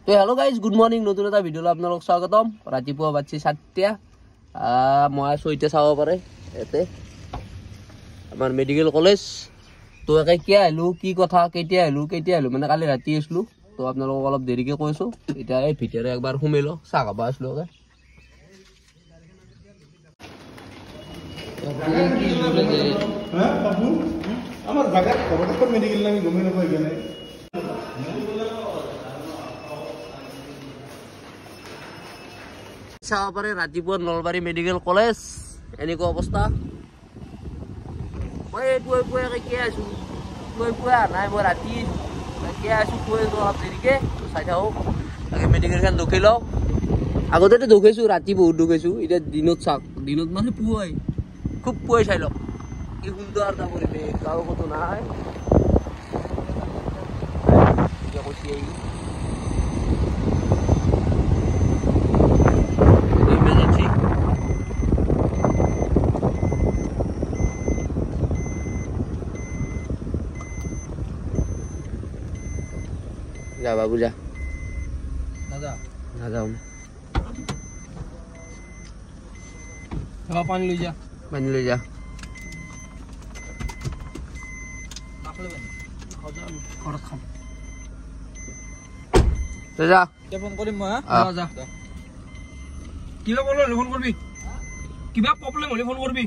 তো hello' guys, good morning. নতুন এটা ভিডিঅ'লৈ আপোনালোক স্বাগতম। ৰাতিপুৱা বাজি 7টা। মই আছোঁ এতিয়া, চাব পাৰে ইয়াতে আমাৰ মেডিকেল কলেজ। তো কেতিয়া আহিলোঁ, কি কথা, কেতিয়া আহিলোঁ মানে কালি ৰাতি আহিছিলোঁ। তো আপোনালোকক অলপ দেৰিকৈ কৈছোঁ। এতিয়া এই ভিতৰে একবাৰ সোমাই লওঁ, চাহ খাব আছিলোঁ। আমাৰ জায়গা খবৰ মেডিকেল আমি গমে নেব এখানে চাব পাৰে ৰাতিপুৱা নলবাৰী মেডিকেল কলেজ এনেকুৱা অৱস্থা। মই পুৱাই আছোঁ, পুৱাই নাই, মই ৰাতি আছোঁ, পুৱাই অলপ দেৰিকৈ চাই থাকোঁ। তাকে মেডিকেলখন দুখি লওঁ। আগতেতো দুখাইছোঁ, ৰাতি বহুত দুখাইছোঁ। এতিয়া দিনত চাওক, দিনত মানে পুৱাই খুব পুৱাই চাই লওক। কি সুন্দৰ এটা পৰিৱেশ, কাৰো ক'তো নাই। যা বাবু যা, নাযাওঁ পানী লৈ যা, পানী লৈ যা। ফোন কৰিম মই। কিবা প্ৰব্লেম হ'লে ফোন কৰিবি, কিবা প্ৰব্লেম হ'লে ফোন কৰিবি।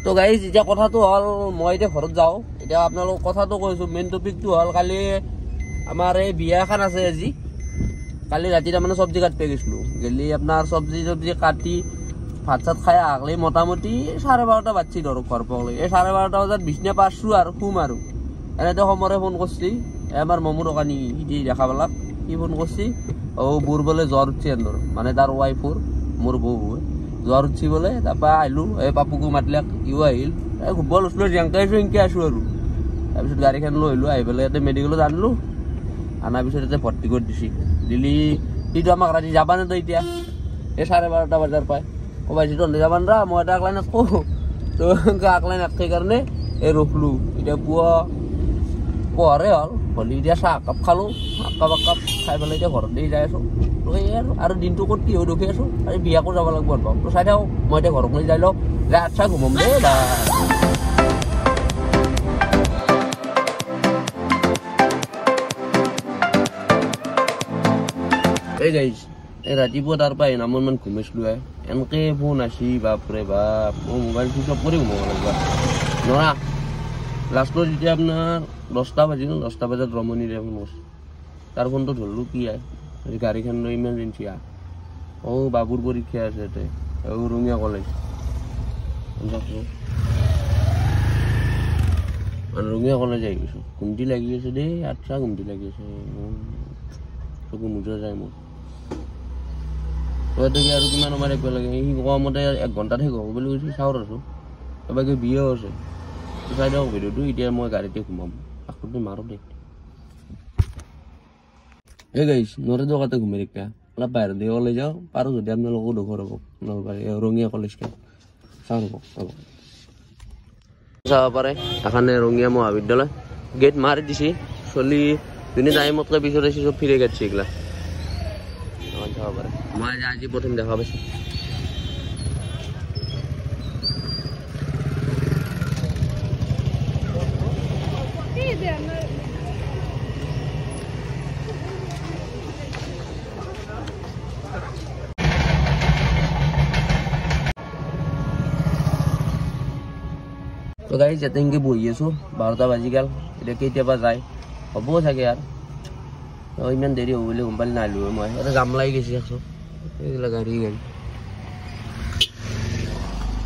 তো গাইজ, এতিয়া কথাটো হ'ল, মই এতিয়া ঘৰত যাওঁ। এতিয়া আপোনালোকক কথাটো কৈছোঁ, মেইন টপিকটো হ'ল কালি আমাৰ এই বিয়া এখন আছে আজি। কালি ৰাতি তাৰমানে চব্জি কাটিব গৈছিলোঁ। গেলি আপোনাৰ চব্জি কাটি ভাত চাত খাই আগলি মোটামুটি 12:30 বাজছি ধৰক ঘৰ পাবলৈ। এই 12:30 বজাত বিছনা পাৰছোঁ আৰু শুম আৰু এনেতে সমৰে ফোন কৰিছে। আমাৰ মমো দোকানী সি দেখা পালাক, সি ফোন কৰিছে, বুৰ বোলে জ্বৰ উঠছে এন্দৰ, মানে তাৰ ৱাইফৰ, মোৰ বৌ জ্বৰ উঠছি বোলে। তাৰপৰা আহিলোঁ, এই পাপুকো মাতিলাক, ইও আহিল। ঘুৰিব লৈছিলোঁ, যেনেকৈ আছোঁ এনেকৈ আছোঁ আৰু। তাৰপিছত গাড়ীখন লৈ আহিলোঁ, আহি পেলাই ইয়াতে মেডিকেলত আনিলোঁ। আনাৰ পিছত ইয়াতে ভৰ্তি কৰি দিছে। দিলি সিটো আমাক ৰাতি যাবা নেদে এতিয়া, এই 12:30 বজাৰ পাই ক'বাইছি তহঁতে যাবা নৰা, মই এটা আকলাই নাথাকোঁ। তো আকলাই নাথাকে কাৰণে এই ৰখলোঁ। এতিয়া পোহৰে হ'ল, হ'লে এতিয়া চাহ একাপ খালোঁ, একাপ খাই পেলাই এতিয়া ঘৰতে যাই আছোঁ। তো এই আৰু দিনটো ক'ত কি হৈ দেখি আছোঁ, আৰু বিয়াকো যাব লাগিব আৰু তো চাই থাকক। মই এতিয়া ঘৰক লৈ যাই লওঁ, আচ্ছা ঘুমাম দেই বা। এই গাইছ, এই ৰাতিপুৱা তাৰ পৰা নামৰ মান ঘুমাইছিলোঁ। এনেকৈ ফোন আছি, বাপৰে বাপ, মোৰ মোবাইল চুইচ অফ কৰি ঘুমাব লাগিব নৰা। লাষ্টত যেতিয়া আপোনাৰ 10টা বাজিল, 10টা বজাত ৰমণীৰে ফোন কৰিছোঁ। তাৰ ফোনটো ধৰিলোঁ, কি গাড়ীখন লৈ ইমাৰ্জেঞ্চি বাবুৰ পৰীক্ষা আছে ইয়াতে, ৰঙিয়া কলেজ। ৰঙিয়া কলেজ আহি গৈছোঁ। ঘুমটি লাগি আছে দেই, আচ্ছা ঘুমটি লাগি আছে, চকু নোজা যায় মোৰ। তইতো আৰু কিমান সময় থাকিব লাগে, সি কোৱা মতে 1 ঘণ্টাত শেষ হ'ব বুলি কৈছে। চাওঁ আছোঁ, এবাৰ বিয়েও আছে। চাই দিয়ক ভিডিঅ'টো। এতিয়া মই গাড়ীতে ঘুমাম, আকৌ মাৰোঁ দেই। এই গাইছ, নৰে দোকানতে ঘুমাই দেখা, অলপ বাহিৰত দিয়ে ওলাই যাওঁ, পাৰোঁ যদি আপোনালোকো দেখুৱাব ৰ'ব, নলবাৰী ৰঙিয়া কলেজখন চাওঁ ৰ'ব। চাব পাৰে এখানে ৰঙিয়া মহাবিদ্যালয়, গেট মাৰি দিছে। চলি যোনে টাইমতকৈ পিছত আহিছে, চব ফিৰে গাইছে এইগিলা চাব পাৰে। মই আজি প্ৰথম দেখা পাইছোঁ। তো গাইজ, ইয়াতে এনেকৈ বহি আছোঁ, 12টা বাজি গ'ল। এতিয়া কেতিয়াবা যায়, হ'ব চাগে আৰু ইমান দেৰি হ'ব বুলি গম পালে নাহিলোঁ মই। ইয়াতে জাম লাগি গৈছে, একচোন এইবিলাক গাড়ী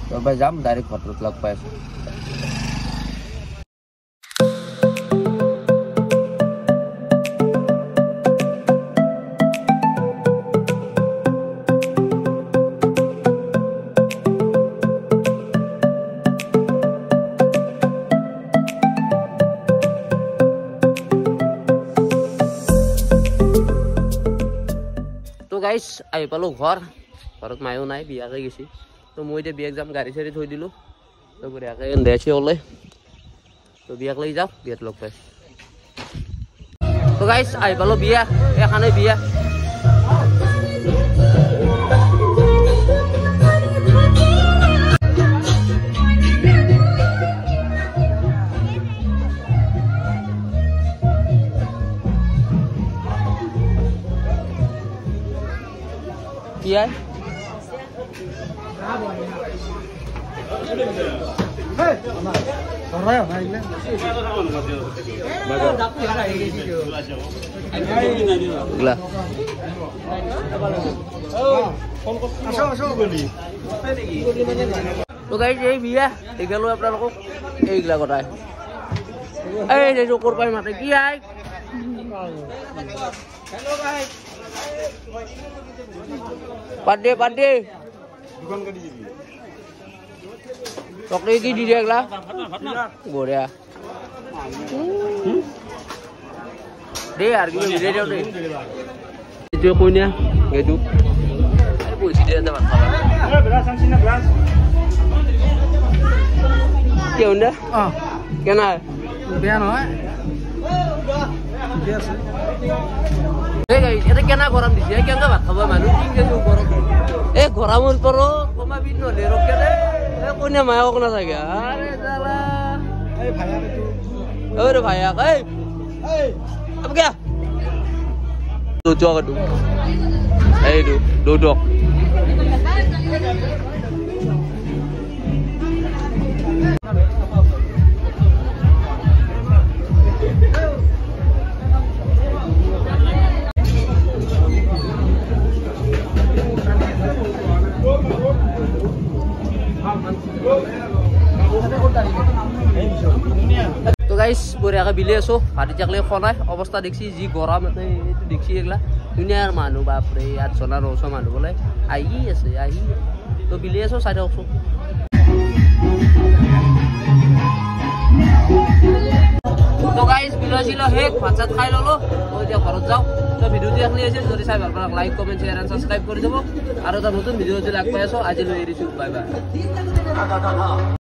তাৰপৰা যাম ডাইৰেক্ট ঘৰত লগ পাই আছোঁ। গাইজ আহি পালোঁ ঘৰত মায়ো নাই বিয়াকে গৈছে তো মই এতিয়া বিয়াক যাম গাড়ী চাড়ী থৈ দিলোঁ তো বঢ়িয়াকৈ দেছি ওলাই তো বিয়াক লৈ যাওঁ বিয়াত লগ পাই তো গাইজ আহি পালোঁ বিয়া এখানে বিয়া কি আই তো গাইজ এই বিয়া দেখালো আপোনালোকক এইগিলা কথাই এই চকুৰ পাই মাতে কি আই পার্টি চকলেট কি দি দিলা বঢ়িয়া দে আর কি ভিডিও দাও দে এইটো কইনা এইটো আরে পয়সা দিয়ে দাও খাবা এ গ্লাস আনছি না গ্লাস কি হন্ডা কেনা বেয়া নহয় ঠিক আছে এটা কেনা গরম দিছে কেনা ভাত খাব মানুহ তিনজন গরম এই গরমের পর কমাবি নহলে রকে দে কোনে মায়ক না থাকে আরে জালা এই ভাইয়া তুই ওরে ভাইয়া এই আব কে দুজক দু এই দুজক তো গাইস বঢ়িয়াকে বিলে আছো ভাতি চাকলে খনাই অৱস্থা দেখছি যি গৰম এতে এইটো দেখছি এগলা দুনিয়াৰ মানুহ বাপৰে 800 না 900 মানুহ বলে আহি আছে তো বিলে আছো চাই থাকছো তো গাইস বিলে ছিল হেক ভাত চাত খাই ললো তো এতিয়া ঘৰত যাও তো ভিডিওটি দেখলি আছে যদি চাই ভাল পালে like comment share and subscribe কৰি দেব আৰু এটা নতুন ভিডিও যদি লাগ পাই আছো আজি লৈ এৰিছো বাই বাই